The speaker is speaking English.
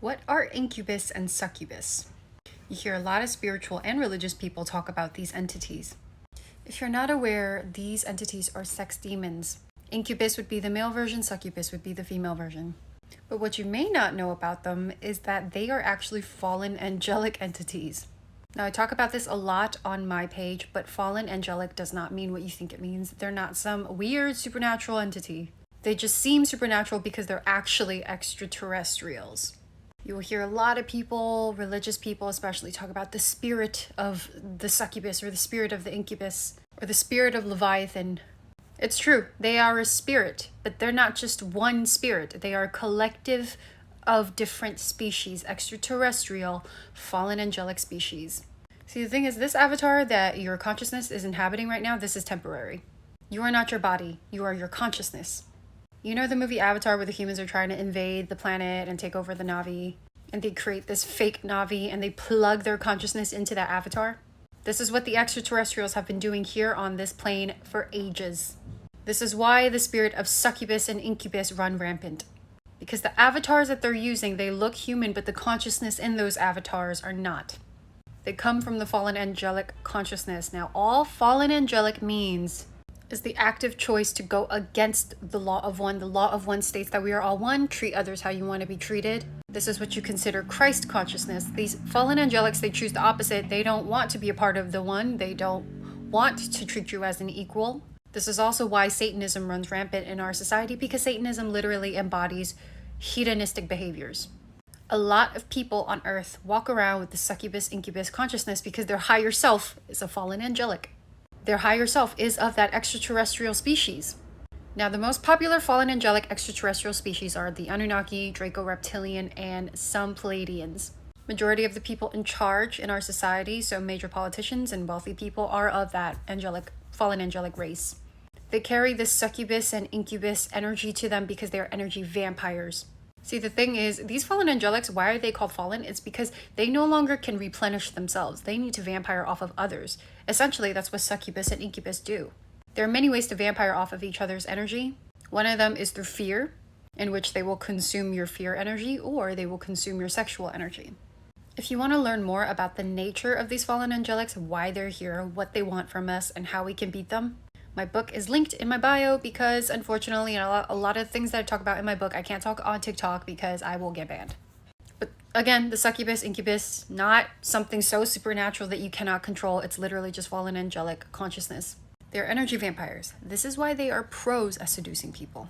What are incubus and succubus? You hear a lot of spiritual and religious people talk about these entities. If you're not aware, these entities are sex demons. Incubus would be the male version, succubus would be the female version. But what you may not know about them is that they are actually fallen angelic entities. Now, I talk about this a lot on my page, but fallen angelic does not mean what you think it means. They're not some weird supernatural entity. They just seem supernatural because they're actually extraterrestrials. You will hear a lot of people, religious people especially, talk about the spirit of the succubus or the spirit of the incubus or the spirit of Leviathan. It's true, they are a spirit, but they're not just one spirit. They are a collective of different species, extraterrestrial, fallen angelic species. See, the thing is, this avatar that your consciousness is inhabiting right now, this is temporary. You are not your body, you are your consciousness. You know the movie Avatar where the humans are trying to invade the planet and take over the Na'vi? And they create this fake Na'vi and they plug their consciousness into that avatar? This is what the extraterrestrials have been doing here on this plane for ages. This is why the spirit of succubus and incubus run rampant. Because the avatars that they're using, they look human, but the consciousness in those avatars are not. They come from the fallen angelic consciousness. Now, all fallen angelic means is the active choice to go against the law of one. The law of one states that we are all one, treat others how you want to be treated. This is what you consider Christ consciousness. These fallen angelics, they choose the opposite. They don't want to be a part of the one. They don't want to treat you as an equal. This is also why Satanism runs rampant in our society, because Satanism literally embodies hedonistic behaviors. A lot of people on earth walk around with the succubus incubus consciousness because their higher self is a fallen angelic. Their higher self is of that extraterrestrial species. Now, the most popular fallen angelic extraterrestrial species are the Anunnaki, Draco-Reptilian, and some Pleiadians. Majority of the people in charge in our society, so major politicians and wealthy people, are of that fallen angelic race. They carry this succubus and incubus energy to them because they are energy vampires. See, the thing is, these fallen angelics, why are they called fallen? It's because they no longer can replenish themselves. They need to vampire off of others. Essentially, that's what succubus and incubus do. There are many ways to vampire off of each other's energy. One of them is through fear, in which they will consume your fear energy, or they will consume your sexual energy. If you want to learn more about the nature of these fallen angelics, why they're here, what they want from us, and how we can beat them, my book is linked in my bio because, unfortunately, a lot of things that I talk about in my book, I can't talk on TikTok because I will get banned. But again, the succubus, incubus, not something so supernatural that you cannot control. It's literally just fallen angelic consciousness. They're energy vampires. This is why they are pros at seducing people.